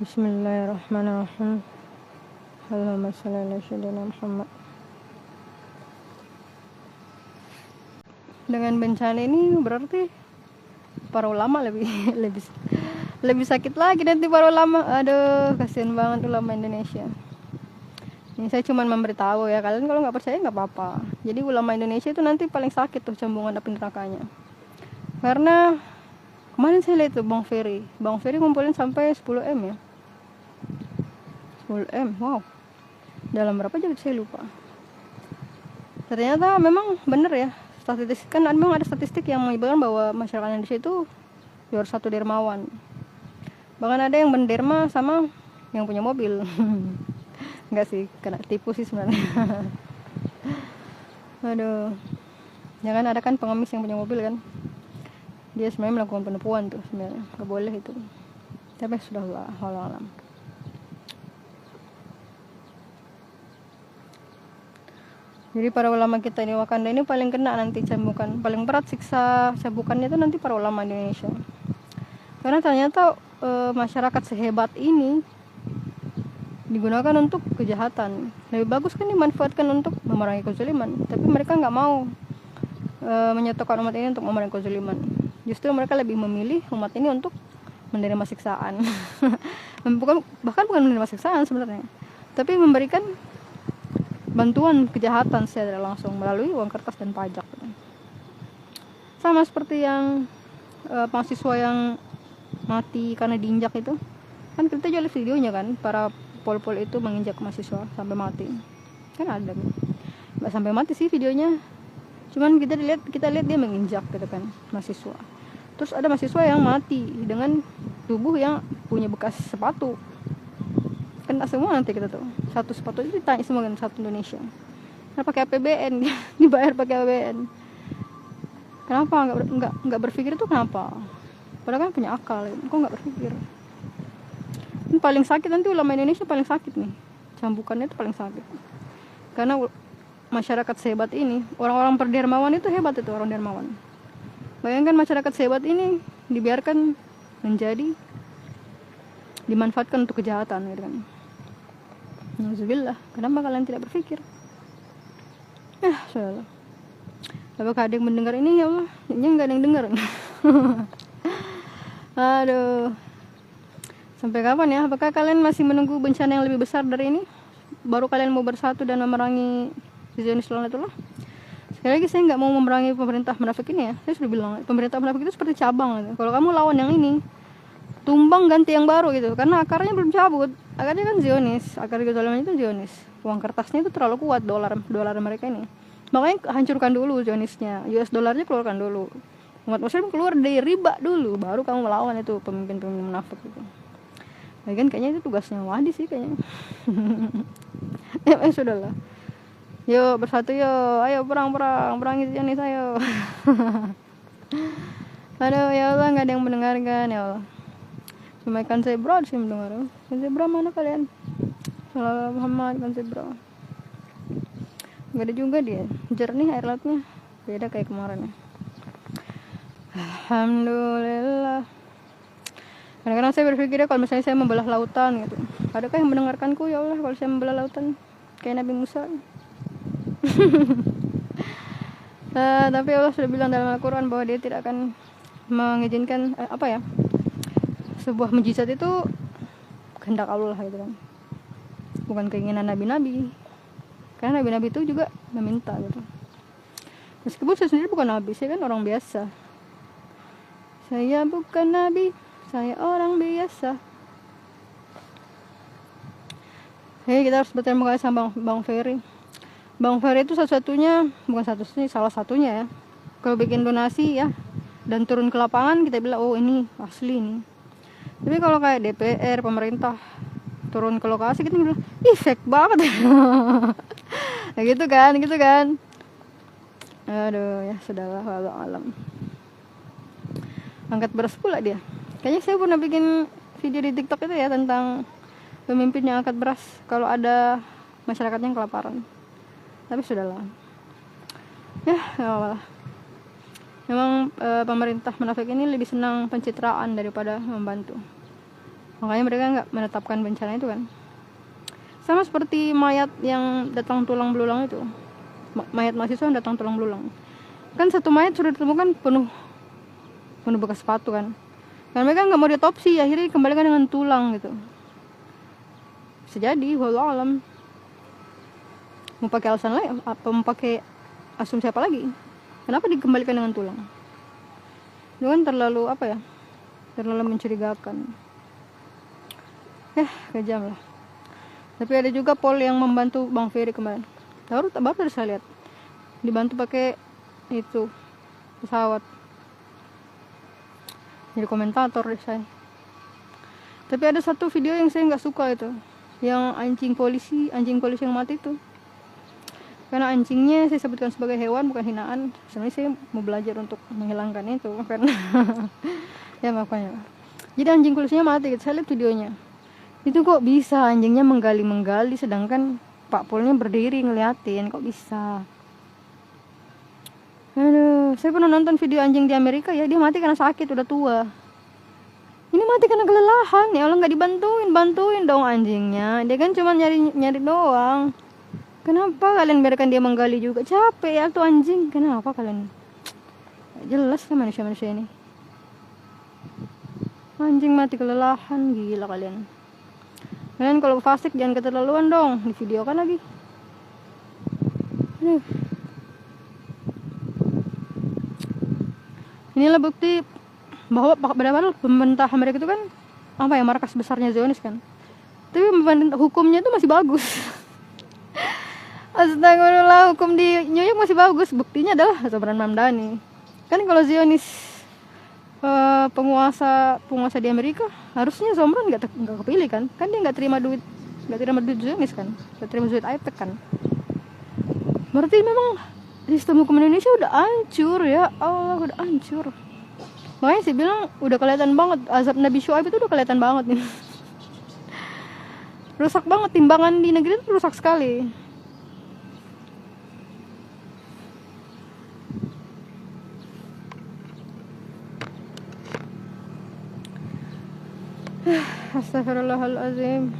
Bismillahirrahmanirrahim. Allahumma shalli ala sayyidina Muhammad. Dengan bencana ini berarti para ulama lebih lebih sakit lagi nanti para ulama. Aduh, kasihan banget ulama Indonesia. Ini saya cuma memberitahu ya, kalian kalau nggak percaya nggak apa-apa. Jadi ulama Indonesia itu nanti paling sakit tuh cambungan api nerakanya. Karena kemarin saya lihat tuh Bang Ferry ngumpulin sampai 10M ya. 10M, wow. Dalam berapa jam saya lupa. Ternyata memang benar ya. Statistik kan memang ada statistik yang menyebutkan bahwa masyarakat Indonesia itu 201 dermawan. Bahkan ada yang menderma sama yang punya mobil. Enggak sih, kena tipu sih sebenarnya. Aduh. Ya kan ada kan pengemis yang punya mobil kan. Dia sebenarnya melakukan penipuan tuh sebenarnya. Enggak boleh itu. Tapi sudahlah, wallahu alam. Jadi para ulama kita di Wakanda ini paling kena nanti cambukan, paling berat siksa cambukannya itu nanti para ulama Indonesia. Karena ternyata masyarakat sehebat ini digunakan untuk kejahatan. Lebih bagus kan dimanfaatkan untuk memerangi kezaliman, tapi mereka nggak mau menyatukan umat ini untuk memerangi kezaliman. Justru mereka lebih memilih umat ini untuk menerima siksaan. bahkan bukan menerima siksaan sebenarnya, tapi memberikan bantuan kejahatan secara langsung melalui uang kertas dan pajak. Sama seperti yang mahasiswa yang mati karena diinjak itu, kan kita juga lihat videonya kan, para pol-pol itu menginjak mahasiswa sampai mati. Kan ada, nggak sampai mati sih videonya, cuman kita lihat dia menginjak gitu kan mahasiswa. Terus ada mahasiswa yang mati dengan tubuh yang punya bekas sepatu. Kena semua nanti kita tuh. Satu sepatu itu ditanya semua kan, satu Indonesia. Karena pakai APBN, dibayar pakai APBN. Kenapa nggak berpikir itu kenapa? Padahal kan punya akal, kok nggak berpikir? Ini paling sakit nanti ulama Indonesia paling sakit nih. Cambukannya itu paling sakit. Karena masyarakat sehebat ini, orang-orang perdermawan itu hebat itu orang dermawan. Bayangkan masyarakat sehebat ini dibiarkan menjadi dimanfaatkan untuk kejahatan gitu kan. Nauzubillah, kenapa kalian tidak berpikir? Salah. Apakah ada yang mendengar ini ya Allah? Ini nggak ada yang dengar. Aduh. Sampai kapan ya? Apakah kalian masih menunggu bencana yang lebih besar dari ini? Baru kalian mau bersatu dan memerangi Zionis Lanatullah? Sekali lagi saya nggak mau memerangi pemerintah munafik ini ya. Saya sudah bilang, pemerintah munafik itu seperti cabang gitu. Kalau kamu lawan yang ini, tumbang ganti yang baru gitu, karena akarnya belum cabut. Akarnya kan Zionis, akar kezaliman itu Zionis. Uang kertasnya itu terlalu kuat, dolar mereka ini. Makanya hancurkan dulu Zionisnya, US dolarnya keluarkan dulu. Umat muslim keluar dari riba dulu, baru kamu melawan itu pemimpin-pemimpin munafik itu. Lagian kayaknya itu tugasnya Wadi sih kayaknya. Sudahlah. Yuk bersatu yuk, ayo perangi Zionis ayo. Aduh ya Allah, nggak ada yang mendengarkan ya Allah. Cuma ikan zebra sih mendengar. Ikan zebra mana kalian? Salah Muhammad ikan zebra. Gak ada juga dia. Jernih air lautnya. Beda kayak kemarin ya. Alhamdulillah. Kadang-kadang saya berpikir ya, kalau misalnya saya membelah lautan gitu, adakah yang mendengarkanku ya Allah kalau saya membelah lautan kayak Nabi Musa? Tapi Allah sudah bilang dalam Al-Quran bahwa dia tidak akan mengizinkan sebuah mujizat itu kehendak Allah gitu kan, bukan keinginan nabi-nabi. Karena nabi-nabi itu juga meminta gitu. Meskipun saya sendiri bukan nabi, saya kan orang biasa. Saya bukan nabi, saya orang biasa. Jadi kita harus berterima kasih sama Bang Ferry. Bang Ferry itu salah satunya ya. Kalau bikin donasi ya dan turun ke lapangan, kita bilang oh ini asli nih. Tapi kalau kayak DPR, pemerintah turun ke lokasi, kita bilang ih fake banget. Nah, gitu kan. Aduh ya sudahlah, wallahu alam. Angkat beras pula dia. Kayaknya saya pernah bikin video di TikTok itu ya tentang pemimpin yang angkat beras kalau ada masyarakatnya yang kelaparan. Tapi sudahlah. Ya Allah. Memang pemerintah munafik ini lebih senang pencitraan daripada membantu. Makanya mereka nggak menetapkan bencana itu kan. Sama seperti mayat yang datang tulang belulang itu, mayat mahasiswa yang datang tulang belulang. Kan satu mayat sudah ditemukan penuh bekas sepatu kan. Dan mereka nggak mau diotopsi, akhirnya dikembalikan dengan tulang gitu. Bisa jadi, wallahu alam. Mau pakai alasan lain, apa mau pakai asumsi apa lagi? Kenapa dikembalikan dengan tulang? Itu kan terlalu apa ya? Terlalu mencurigakan. Kejam lah. Tapi ada juga Paul yang membantu Bang Ferry kemarin. Baru saya lihat. Dibantu pakai itu pesawat. Jadi komentator deh saya. Tapi ada satu video yang saya nggak suka itu, yang anjing polisi yang mati itu. Karena anjingnya saya sebutkan sebagai hewan, bukan hinaan. Sebenarnya saya mau belajar untuk menghilangkan itu karena ya makanya. Jadi anjing polisinya mati gitu. Saya lihat videonya. Itu kok bisa anjingnya menggali sedangkan Pak Polnya berdiri ngeliatin, kok bisa? Aduh, saya pernah nonton video anjing di Amerika ya, dia mati karena sakit, udah tua. Ini mati karena kelelahan, ya Allah, nggak bantuin dong anjingnya. Dia kan cuma nyari doang. Kenapa kalian biarkan dia menggali juga? Capek ya tuh anjing. Kenapa kalian? Jelas lah manusia ini. Anjing mati kelelahan, gila kalian. Kalian kalau fasik jangan keterlaluan dong, di video kan lagi. Inilah bukti bahwa padahal pemerintah Amerika itu kan apa ya, markas besarnya Zionis kan. Tapi hukumnya itu masih bagus. Astagfirullah, hukum di New York masih bagus. Buktinya adalah Zafran Mamdani. Kan kalau Zionis penguasa di Amerika, harusnya Zomran nggak kepilih kan? Kan dia nggak terima duit Zionis kan, nggak terima duit AIPAC kan. Berarti memang sistem hukum Indonesia udah hancur ya Allah, udah hancur. Makanya sih bilang udah kelihatan banget azab Nabi Syuaib itu udah kelihatan banget nih. Rusak banget, timbangan di negeri itu rusak sekali. Astagfirullahaladzim.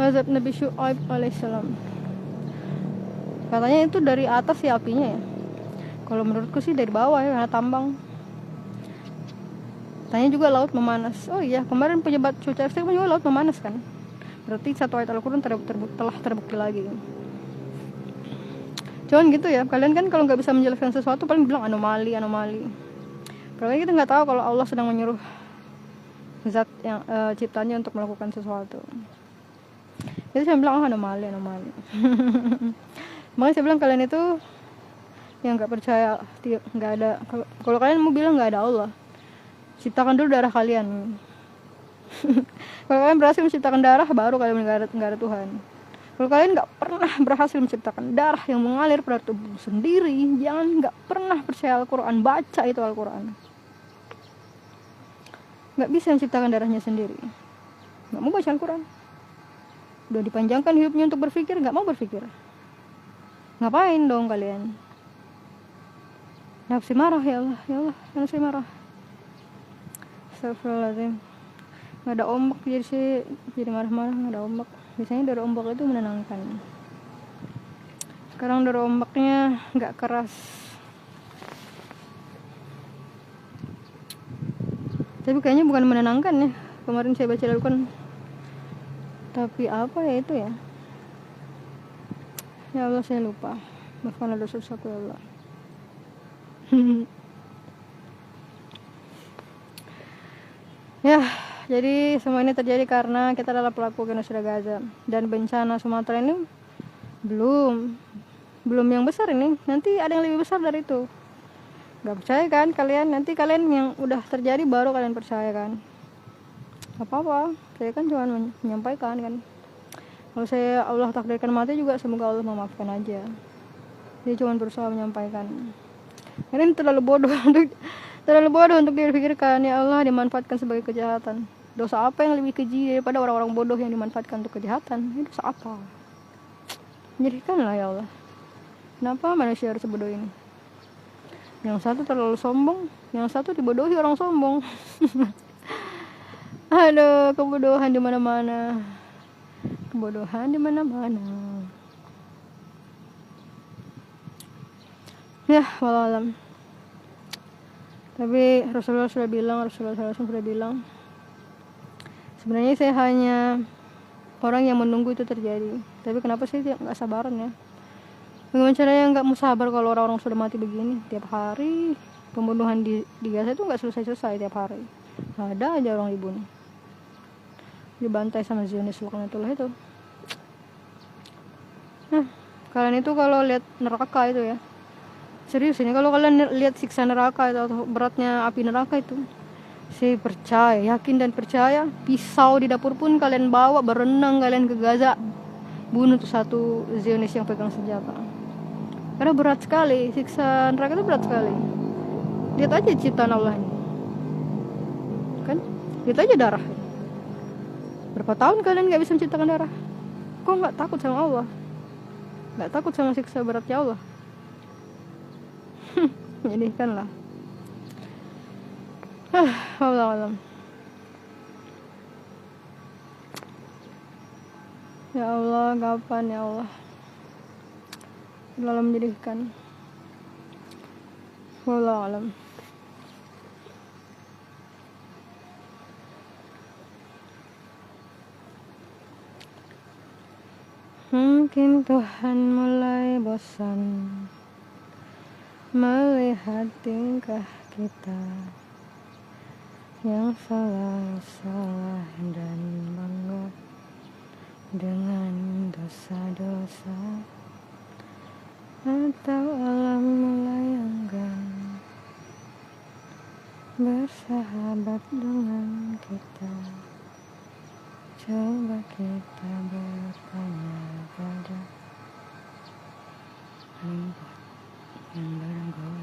Azab Nabi Syuaib alaihissalam. Katanya itu dari atas ya apinya ya. Kalau menurutku sih dari bawah ya, karena tambang. Tanya juga laut memanas. Oh iya, kemarin pejabat cuaca ekstrim juga laut memanas kan. Berarti satu ayat Al-Quran telah terbukti lagi. Cuman gitu ya, kalian kan kalau nggak bisa menjelaskan sesuatu paling bilang anomali. Padahal kita nggak tahu kalau Allah sedang menyuruh zat yang ciptanya untuk melakukan sesuatu. Jadi saya bilang anomali. Makanya saya bilang kalian itu yang nggak percaya nggak ada. Kalau kalian mau bilang nggak ada Allah, ciptakan dulu darah kalian. Kalau kalian berhasil menciptakan darah, baru kalian nggak ada Tuhan. Kalau kalian nggak pernah berhasil menciptakan darah yang mengalir pada tubuh sendiri, jangan nggak pernah percaya Al-Quran, baca itu Al-Quran. Nggak bisa menciptakan darahnya sendiri, nggak mau baca Al-Quran. Udah dipanjangkan hidupnya untuk berpikir, nggak mau berpikir. Ngapain dong kalian? Nafsi marah, ya Allah, nafsi marah. Astagfirullahaladzim. Nggak ada ombak jadi marah-marah, nggak ada ombak. Biasanya dari ombak itu menenangkan. Sekarang dari ombaknya nggak keras. Tapi kayaknya bukan menenangkan ya. Kemarin saya baca Al-Quran. Tapi apa ya itu ya? Ya Allah, saya lupa. Maafkanlah dosa-dosaku ya Allah. Ya, jadi semua ini terjadi karena kita adalah pelaku genosida Gaza. Dan bencana Sumatera ini belum yang besar ini. Nanti ada yang lebih besar dari itu. Gak percaya kan kalian? Nanti kalian yang udah terjadi baru kalian percaya kan? Apa-apa, saya kan cuma menyampaikan kan. Kalau saya Allah takdirkan mati juga, semoga Allah memaafkan aja. Dia cuma berusaha menyampaikan. Karena ini terlalu bodoh untuk dipikirkan. Ya Allah, dimanfaatkan sebagai kejahatan. Dosa apa yang lebih keji daripada orang-orang bodoh yang dimanfaatkan untuk kejahatan? Ini dosa apa? Menyedihkanlah ya Allah. Kenapa manusia harus sebodoh ini? Yang satu terlalu sombong, yang satu dibodohi orang sombong. Aduh, kebodohan di mana-mana. Kebodohan di mana-mana. Ya, walau alam. Tapi Rasulullah sudah bilang, sebenarnya saya hanya orang yang menunggu itu terjadi. Tapi kenapa sih nggak sabaran ya? Bagaimana caranya nggak mau sabar kalau orang-orang sudah mati begini tiap hari? Pembunuhan di Gaza itu nggak selesai-selesai tiap hari. Ada aja orang dibunuh, dibantai sama Zionis laknatullah itu. Nah, kalian itu kalau lihat neraka itu ya, serius ini, kalau kalian lihat siksa neraka itu atau beratnya api neraka itu, saya percaya, yakin dan percaya, pisau di dapur pun kalian bawa, berenang kalian ke Gaza, bunuh tuh satu Zionis yang pegang senjata. Karena berat sekali, siksa neraka itu berat sekali. Lihat aja ciptaan Allah ini, kan? Lihat aja darah. Berapa tahun kalian nggak bisa menciptakan darah? Kok nggak takut sama Allah? Nggak takut sama siksa beratnya Allah? Menyedihkan lah. Allah alam. Ya Allah, kapan ya Allah? Lalu menjadikan. Wallahu alam. Mungkin Tuhan mulai bosan melihat tingkah kita yang salah dan bangga dengan dosa-dosa, atau alam mulai enggan bersahabat dengan kita. Coba kita bertanya pada rumput yang bergoyang.